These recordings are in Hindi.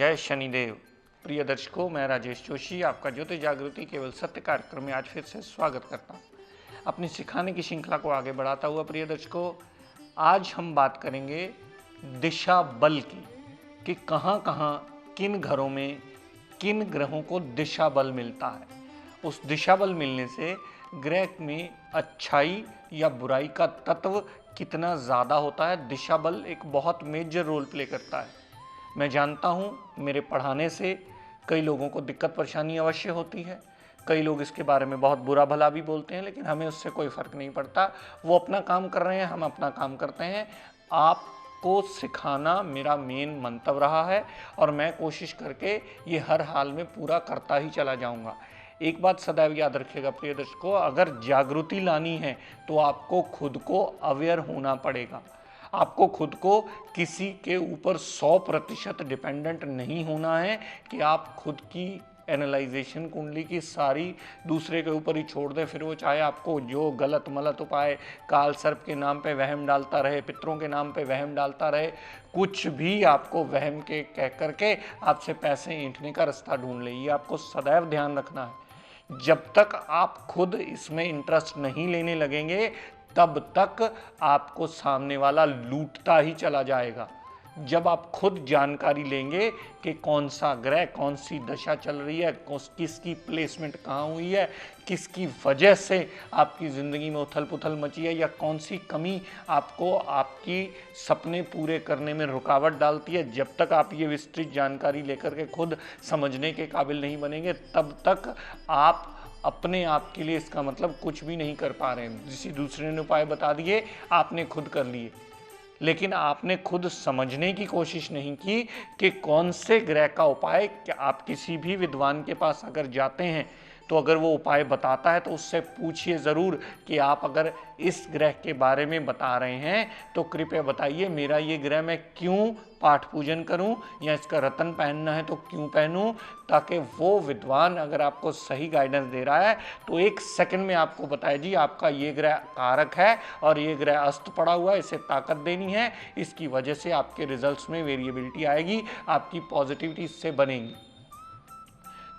जय शनिदेव। प्रिय दर्शकों, मैं राजेश जोशी आपका ज्योतिष जागृति केवल सत्य कार्यक्रम में आज फिर से स्वागत करता हूँ। अपनी सिखाने की श्रृंखला को आगे बढ़ाता हुआ प्रिय दर्शकों, आज हम बात करेंगे दिशा बल की कि कहाँ कहाँ किन घरों में किन ग्रहों को दिशा बल मिलता है। उस दिशा बल मिलने से ग्रह में अच्छाई या बुराई का तत्व कितना ज़्यादा होता है। दिशा बल एक बहुत मेजर रोल प्ले करता है। मैं जानता हूँ मेरे पढ़ाने से कई लोगों को दिक्कत परेशानी अवश्य होती है, कई लोग इसके बारे में बहुत बुरा भला भी बोलते हैं, लेकिन हमें उससे कोई फ़र्क नहीं पड़ता। वो अपना काम कर रहे हैं, हम अपना काम करते हैं। आपको सिखाना मेरा मेन मंतव्य रहा है और मैं कोशिश करके ये हर हाल में पूरा करता ही चला जाऊँगा। एक बात सदैव याद रखिएगा प्रिय दर्शकों, अगर जागृति लानी है तो आपको खुद को अवेयर होना पड़ेगा। आपको खुद को किसी के ऊपर 100% डिपेंडेंट नहीं होना है कि आप खुद की एनालाइजेशन कुंडली की सारी दूसरे के ऊपर ही छोड़ दें। फिर वो चाहे आपको जो गलत मलत उपाय काल सर्प के नाम पे वहम डालता रहे, पितरों के नाम पे वहम डालता रहे, कुछ भी आपको वहम के कह करके आपसे पैसे ऐंठने का रास्ता ढूंढ ले, ये आपको सदैव ध्यान रखना है। जब तक आप खुद इसमें इंटरेस्ट नहीं लेने लगेंगे तब तक आपको सामने वाला लूटता ही चला जाएगा। जब आप खुद जानकारी लेंगे कि कौन सा ग्रह कौन सी दशा चल रही है, किसकी प्लेसमेंट कहाँ हुई है, किसकी वजह से आपकी ज़िंदगी में उथल पुथल मची है, या कौन सी कमी आपको आपकी सपने पूरे करने में रुकावट डालती है, जब तक आप ये विस्तृत जानकारी लेकर के खुद समझने के काबिल नहीं बनेंगे तब तक आप अपने आप के लिए इसका मतलब कुछ भी नहीं कर पा रहे हैं। किसी दूसरे ने उपाय बता दिए, आपने खुद कर लिए, लेकिन आपने खुद समझने की कोशिश नहीं की कि कौन से ग्रह का उपाय। क्या आप किसी भी विद्वान के पास अगर जाते हैं तो अगर वो उपाय बताता है तो उससे पूछिए ज़रूर कि आप अगर इस ग्रह के बारे में बता रहे हैं तो कृपया बताइए मेरा ये ग्रह मैं क्यों पाठ पूजन करूं, या इसका रतन पहनना है तो क्यों पहनूं, ताकि वो विद्वान अगर आपको सही गाइडेंस दे रहा है तो 1 सेकंड में आपको बताए जी आपका ये ग्रह कारक है और ये ग्रह अस्त पड़ा हुआ है, इसे ताकत देनी है, इसकी वजह से आपके रिजल्ट्स में वेरिएबिलिटी आएगी, आपकी पॉजिटिविटी इससे बनेगी।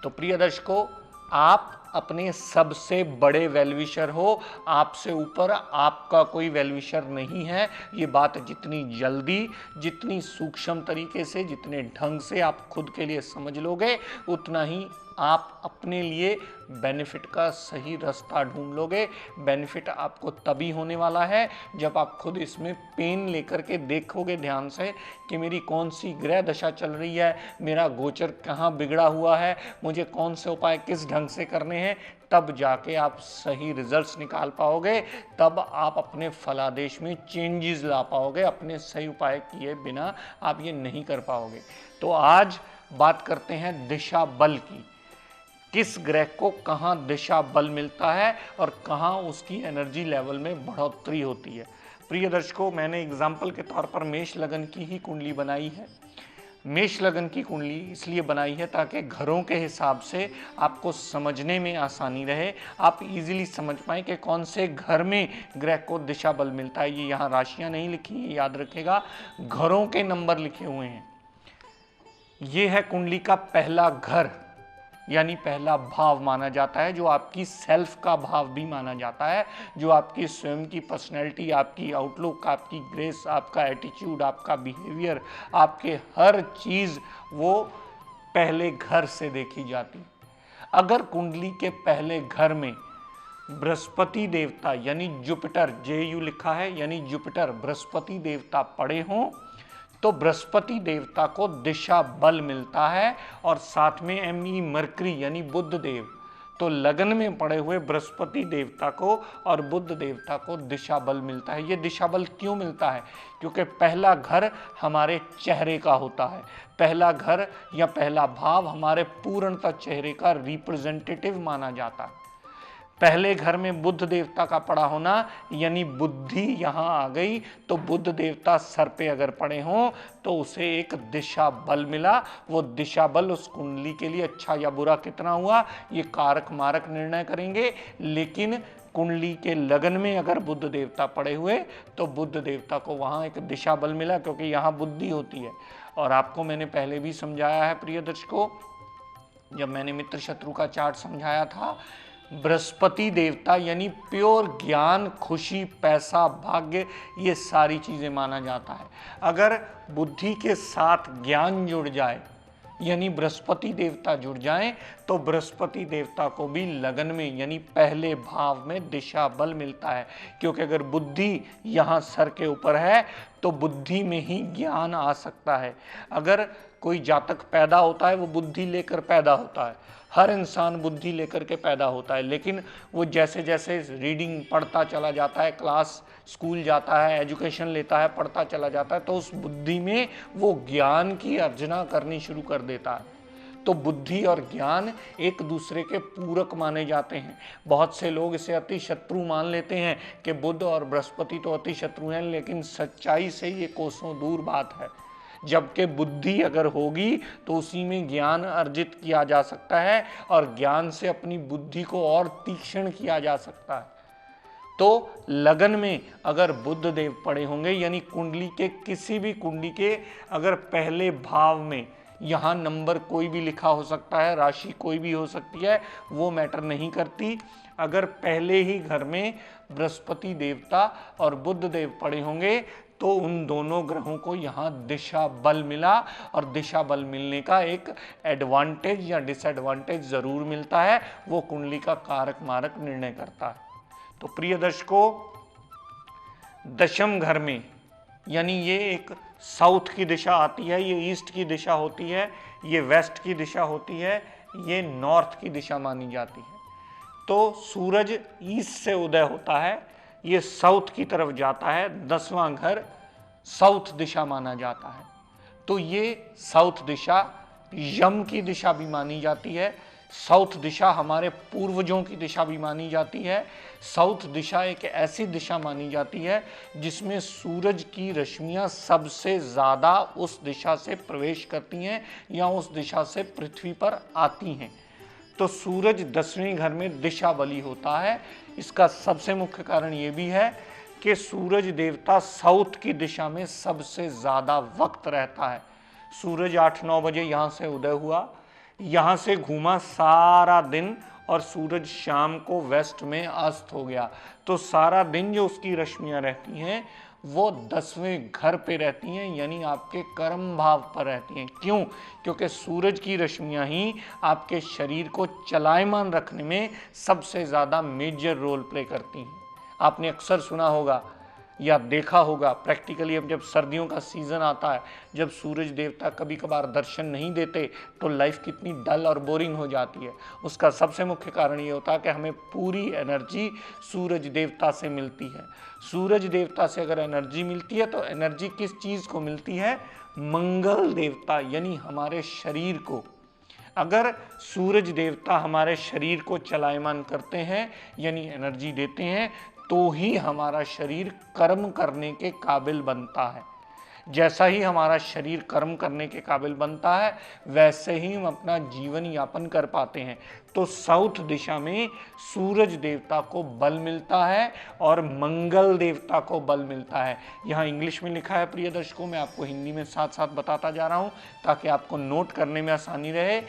तो प्रिय दर्शकों, आप अपने सबसे बड़े वेलविशर हो, आपसे ऊपर आपका कोई वेलविशर नहीं है। ये बात जितनी जल्दी, जितनी सूक्ष्म तरीके से, जितने ढंग से आप खुद के लिए समझ लोगे, उतना ही आप अपने लिए बेनिफिट का सही रास्ता ढूंढ लोगे। बेनिफिट आपको तभी होने वाला है जब आप खुद इसमें पेन लेकर के देखोगे ध्यान से कि मेरी कौन सी ग्रह दशा चल रही है, मेरा गोचर कहाँ बिगड़ा हुआ है, मुझे कौन से उपाय किस ढंग से करने हैं। तब जाके आप सही रिजल्ट्स निकाल पाओगे, तब आप अपने फलादेश में चेंजेस ला पाओगे। अपने सही उपाय किए बिना आप ये नहीं कर पाओगे। तो आज बात करते हैं दिशा बल की। किस ग्रह को कहाँ दिशा बल मिलता है और कहाँ उसकी एनर्जी लेवल में बढ़ोतरी होती है। प्रिय दर्शकों, मैंने एग्जाम्पल के तौर पर मेष लगन की ही कुंडली बनाई है। मेष लगन की कुंडली इसलिए बनाई है ताकि घरों के हिसाब से आपको समझने में आसानी रहे, आप इजीली समझ पाएँ कि कौन से घर में ग्रह को दिशा बल मिलता है। ये यहाँ राशियाँ नहीं लिखी हैं, याद रखेगा, घरों के नंबर लिखे हुए हैं। ये है कुंडली का पहला घर, यानी पहला भाव माना जाता है, जो आपकी सेल्फ का भाव भी माना जाता है, जो आपकी स्वयं की पर्सनैलिटी, आपकी आउटलुक, आपकी ग्रेस, आपका एटीट्यूड, आपका बिहेवियर, आपके हर चीज़ वो पहले घर से देखी जाती है। अगर कुंडली के पहले घर में बृहस्पति देवता यानी जुपिटर, JU लिखा है यानी जुपिटर, बृहस्पति देवता पड़े हों तो बृहस्पति देवता को दिशा बल मिलता है, और साथ में ME मरकरी यानी बुध देव, तो लगन में पड़े हुए बृहस्पति देवता को और बुध देवता को दिशा बल मिलता है। ये दिशा बल क्यों मिलता है? क्योंकि पहला घर हमारे चेहरे का होता है, पहला घर या पहला भाव हमारे पूर्णतः चेहरे का रिप्रेजेंटेटिव माना जाता है। पहले घर में बुध देवता का पड़ा होना यानी बुद्धि यहाँ आ गई, तो बुध देवता सर पे अगर पड़े हों तो उसे एक दिशा बल मिला। वो दिशा बल उस कुंडली के लिए अच्छा या बुरा कितना हुआ ये कारक मारक निर्णय करेंगे, लेकिन कुंडली के लगन में अगर बुध देवता पड़े हुए तो बुध देवता को वहाँ एक दिशा बल मिला, क्योंकि यहाँ बुद्धि होती है। और आपको मैंने पहले भी समझाया है प्रिय दर्शकों, जब मैंने मित्र शत्रु का चार्ट समझाया था, बृहस्पति देवता यानी प्योर ज्ञान, खुशी, पैसा, भाग्य, ये सारी चीजें माना जाता है। अगर बुद्धि के साथ ज्ञान जुड़ जाए यानी बृहस्पति देवता जुड़ जाएं तो बृहस्पति देवता को भी लगन में यानी पहले भाव में दिशा बल मिलता है, क्योंकि अगर बुद्धि यहाँ सर के ऊपर है तो बुद्धि में ही ज्ञान आ सकता है। अगर कोई जातक पैदा होता है वो बुद्धि लेकर पैदा होता है, हर इंसान बुद्धि लेकर के पैदा होता है, लेकिन वो जैसे जैसे रीडिंग पढ़ता चला जाता है, क्लास स्कूल जाता है, एजुकेशन लेता है, पढ़ता चला जाता है, तो उस बुद्धि में वो ज्ञान की अर्जना करनी शुरू कर देता है। तो बुद्धि और ज्ञान एक दूसरे के पूरक माने जाते हैं। बहुत से लोग इसे अति शत्रु मान लेते हैं कि बुध और बृहस्पति तो अति शत्रु हैं, लेकिन सच्चाई से ये कोसों दूर बात है। जबकि बुद्धि अगर होगी तो उसी में ज्ञान अर्जित किया जा सकता है और ज्ञान से अपनी बुद्धि को और तीक्ष्ण किया जा सकता है। तो लगन में अगर बुध देव पड़े होंगे यानी कुंडली के किसी भी कुंडली के अगर पहले भाव में, यहाँ नंबर कोई भी लिखा हो सकता है, राशि कोई भी हो सकती है, वो मैटर नहीं करती। अगर पहले ही घर में बृहस्पति देवता और बुध देव पड़े होंगे तो उन दोनों ग्रहों को यहाँ दिशा बल मिला, और दिशा बल मिलने का एक एडवांटेज या डिसएडवांटेज जरूर मिलता है, वो कुंडली का कारक मारक निर्णय करता है। तो प्रिय दर्शकों, दशम घर में यानी ये एक साउथ की दिशा आती है, ये ईस्ट की दिशा होती है, ये वेस्ट की दिशा होती है, ये नॉर्थ की दिशा मानी जाती है। तो सूरज ईस्ट से उदय होता है, ये साउथ की तरफ जाता है, 10वां घर साउथ दिशा माना जाता है। तो ये साउथ दिशा यम की दिशा भी मानी जाती है, साउथ दिशा हमारे पूर्वजों की दिशा भी मानी जाती है। साउथ दिशा एक ऐसी दिशा मानी जाती है जिसमें सूरज की रश्मियां सबसे ज़्यादा उस दिशा से प्रवेश करती हैं या उस दिशा से पृथ्वी पर आती हैं। तो सूरज 10वें घर में दिशा बली होता है। इसका सबसे मुख्य कारण ये भी है कि सूरज देवता साउथ की दिशा में सबसे ज़्यादा वक्त रहता है। सूरज 8-9 बजे यहाँ से उदय हुआ, यहाँ से घूमा सारा दिन और सूरज शाम को वेस्ट में अस्त हो गया। तो सारा दिन जो उसकी रश्मियाँ रहती हैं वो 10वें घर पे रहती हैं, यानी आपके कर्म भाव पर रहती हैं। क्यों? क्योंकि सूरज की रश्मियाँ ही आपके शरीर को चलायमान रखने में सबसे ज़्यादा मेजर रोल प्ले करती हैं। आपने अक्सर सुना होगा या देखा होगा प्रैक्टिकली, अब जब सर्दियों का सीज़न आता है, जब सूरज देवता कभी कभार दर्शन नहीं देते तो लाइफ कितनी डल और बोरिंग हो जाती है। उसका सबसे मुख्य कारण ये होता है कि हमें पूरी एनर्जी सूरज देवता से मिलती है। सूरज देवता से अगर एनर्जी मिलती है तो एनर्जी किस चीज़ को मिलती है? मंगल देवता यानी हमारे शरीर को। अगर सूरज देवता हमारे शरीर को चलायमान करते हैं यानी एनर्जी देते हैं तो ही हमारा शरीर कर्म करने के काबिल बनता है। जैसा ही हमारा शरीर कर्म करने के काबिल बनता है वैसे ही हम अपना जीवन यापन कर पाते हैं। तो साउथ दिशा में सूरज देवता को बल मिलता है और मंगल देवता को बल मिलता है। यहाँ इंग्लिश में लिखा है प्रिय दर्शकों, मैं आपको हिंदी में साथ साथ बताता जा रहा हूँ ताकि आपको नोट करने में आसानी रहे।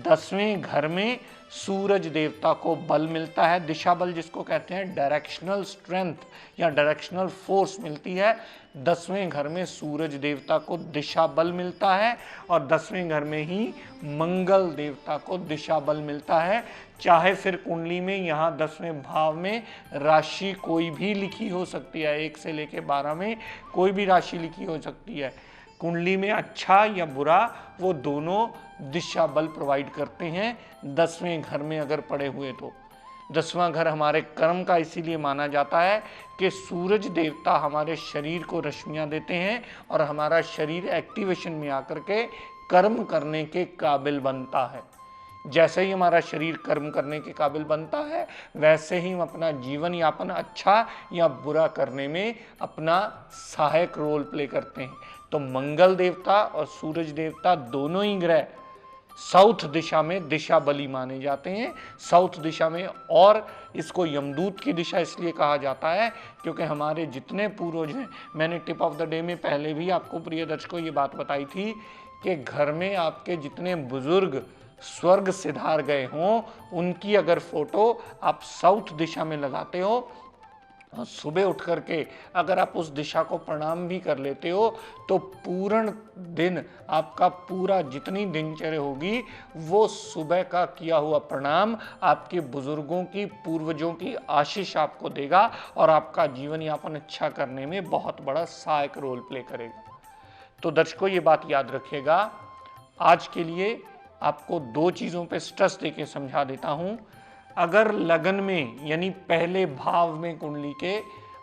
10वें घर में सूरज देवता को बल मिलता है, दिशा बल जिसको कहते हैं, डायरेक्शनल स्ट्रेंथ या डायरेक्शनल फोर्स मिलती है। 10वें घर में सूरज देवता को दिशा बल मिलता है और 10वें घर में ही मंगल देवता को दिशा बल मिलता है। चाहे फिर कुंडली में यहाँ 10वें भाव में राशि कोई भी लिखी हो सकती है, 1 से लेकर 12 में कोई भी राशि लिखी हो सकती है। कुंडली में अच्छा या बुरा वो दोनों दिशा बल प्रोवाइड करते हैं 10वें घर में अगर पड़े हुए। तो 10वां घर हमारे कर्म का इसीलिए माना जाता है कि सूरज देवता हमारे शरीर को रश्मियां देते हैं और हमारा शरीर एक्टिवेशन में आकर के कर्म करने के काबिल बनता है। जैसे ही हमारा शरीर कर्म करने के काबिल बनता है वैसे ही हम अपना जीवन यापन अच्छा या बुरा करने में अपना सहायक रोल प्ले करते हैं। तो मंगल देवता और सूरज देवता दोनों ही ग्रह साउथ दिशा में दिशा बली माने जाते हैं, साउथ दिशा में। और इसको यमदूत की दिशा इसलिए कहा जाता है क्योंकि हमारे जितने पूर्वज हैं, मैंने टिप ऑफ द डे में पहले भी आपको प्रिय दर्शकों ये बात बताई थी कि घर में आपके जितने बुजुर्ग स्वर्ग सिधार गए हों, उनकी अगर फोटो आप साउथ दिशा में लगाते हो, सुबह उठ करके अगर आप उस दिशा को प्रणाम भी कर लेते हो, तो पूर्ण दिन आपका पूरा जितनी दिनचर्या होगी वो सुबह का किया हुआ प्रणाम आपके बुजुर्गों की, पूर्वजों की आशीष आपको देगा और आपका जीवन यापन अच्छा करने में बहुत बड़ा सहायक रोल प्ले करेगा। तो दर्शकों ये बात याद रखिएगा। आज के लिए आपको दो चीज़ों पे स्ट्रेस देके समझा देता हूँ। अगर लगन में यानी पहले भाव में कुंडली के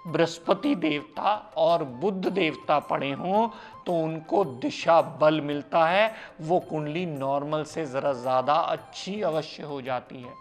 बृहस्पति देवता और बुध देवता पड़े हों तो उनको दिशा बल मिलता है, वो कुंडली नॉर्मल से ज़रा ज़्यादा अच्छी अवश्य हो जाती है।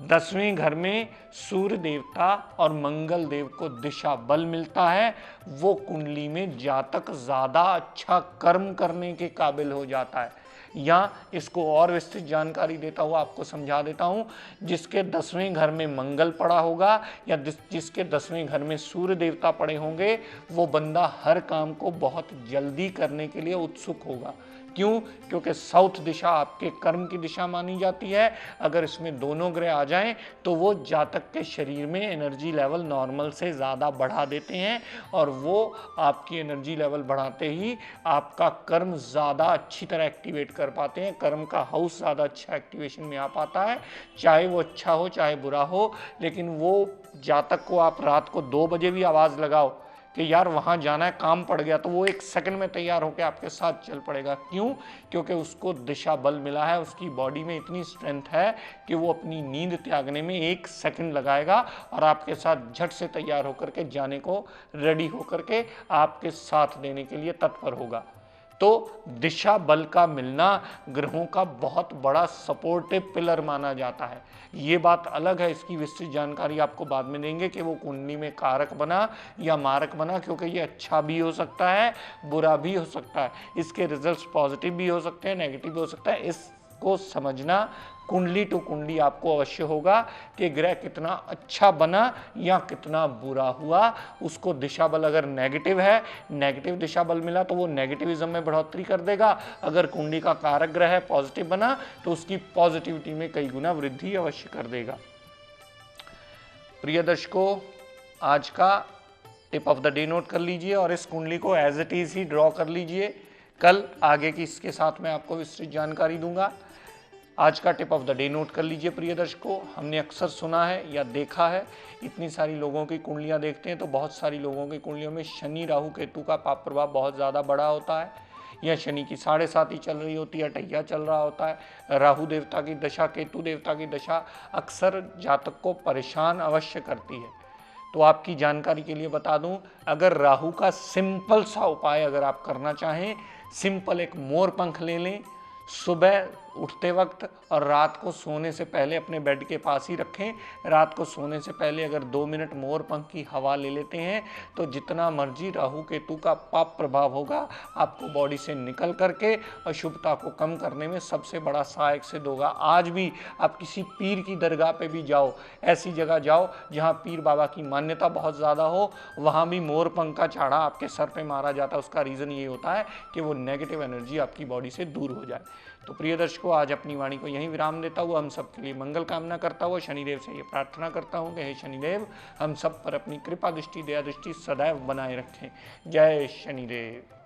10वें घर में सूर्य देवता और मंगल देव को दिशा बल मिलता है, वो कुंडली में जातक ज़्यादा अच्छा कर्म करने के काबिल हो जाता है। या इसको और विस्तृत जानकारी देता हुआ आपको समझा देता हूँ, जिसके 10वें घर में मंगल पड़ा होगा या जिसके 10वें घर में सूर्य देवता पड़े होंगे, वो बंदा हर काम को बहुत जल्दी करने के लिए उत्सुक होगा। क्यों? क्योंकि साउथ दिशा आपके कर्म की दिशा मानी जाती है। अगर इसमें दोनों ग्रह आ जाएं तो वो जातक के शरीर में एनर्जी लेवल नॉर्मल से ज़्यादा बढ़ा देते हैं और वो आपकी एनर्जी लेवल बढ़ाते ही आपका कर्म ज़्यादा अच्छी तरह एक्टिवेट कर पाते हैं। कर्म का हाउस ज़्यादा अच्छा एक्टिवेशन में आ पाता है, चाहे वो अच्छा हो चाहे बुरा हो। लेकिन वो जातक को आप रात को 2 बजे भी आवाज़ लगाओ कि यार वहाँ जाना है, काम पड़ गया, तो वो 1 सेकंड में तैयार होकर आपके साथ चल पड़ेगा। क्यों? क्योंकि उसको दिशा बल मिला है, उसकी बॉडी में इतनी स्ट्रेंथ है कि वो अपनी नींद त्यागने में 1 सेकंड लगाएगा और आपके साथ झट से तैयार होकर के जाने को रेडी होकर के आपके साथ देने के लिए तत्पर होगा। तो दिशा बल का मिलना ग्रहों का बहुत बड़ा सपोर्टिव पिलर माना जाता है। ये बात अलग है, इसकी विस्तृत जानकारी आपको बाद में देंगे कि वो कुंडली में कारक बना या मारक बना, क्योंकि ये अच्छा भी हो सकता है, बुरा भी हो सकता है। इसके रिजल्ट्स पॉजिटिव भी हो सकते हैं, नेगेटिव भी हो सकता है। इसको समझना कुंडली टू कुंडली आपको अवश्य होगा कि ग्रह कितना अच्छा बना या कितना बुरा हुआ। उसको दिशा बल अगर नेगेटिव है, नेगेटिव दिशा बल मिला तो वो नेगेटिविज्म में बढ़ोतरी कर देगा। अगर कुंडली का कारक ग्रह है, पॉजिटिव बना, तो उसकी पॉजिटिविटी में कई गुना वृद्धि अवश्य कर देगा। प्रिय दर्शकों, आज का tip of the day note कर लीजिए और इस कुंडली को एज इट इज ही ड्रॉ कर लीजिए। कल आगे की इसके साथ मैं आपको विस्तृत जानकारी दूंगा। आज का tip of the day note कर लीजिए। प्रिय दर्शकों, हमने अक्सर सुना है या देखा है, इतनी सारी लोगों की कुंडलियां देखते हैं तो बहुत सारी लोगों की कुंडलियों में शनि राहु केतु का पाप प्रभाव बहुत ज़्यादा बड़ा होता है, या शनि की 7.5 चल रही होती है, अटैया चल रहा होता है। राहु देवता की दशा, केतु देवता की दशा अक्सर जातक को परेशान अवश्य करती है। तो आपकी जानकारी के लिए बता दूं, अगर राहु का सिंपल सा उपाय अगर आप करना चाहें, सिंपल एक मोर पंख ले लें, सुबह उठते वक्त और रात को सोने से पहले अपने बेड के पास ही रखें। रात को सोने से पहले अगर 2 मिनट मोर पंख की हवा ले लेते हैं तो जितना मर्जी राहु केतु का पाप प्रभाव होगा आपको बॉडी से निकल करके अशुभता को कम करने में सबसे बड़ा सहायक सिद्ध होगा। आज भी आप किसी पीर की दरगाह पे भी जाओ, ऐसी जगह जाओ जहाँ पीर बाबा की मान्यता बहुत ज़्यादा हो, वहाँ भी मोर पंख का चाड़ा आपके सर पे मारा जाता है। उसका रीज़न ये होता है कि वो नेगेटिव एनर्जी आपकी बॉडी से दूर हो जाए। तो प्रिय दर्शकों, आज अपनी वाणी को यहीं विराम देता हुआ हम सब के लिए मंगल कामना करता हुआ शनिदेव से ये प्रार्थना करता हूँ कि हे शनिदेव, हम सब पर अपनी कृपा दृष्टि, दया दृष्टि सदैव बनाए रखें। जय शनिदेव।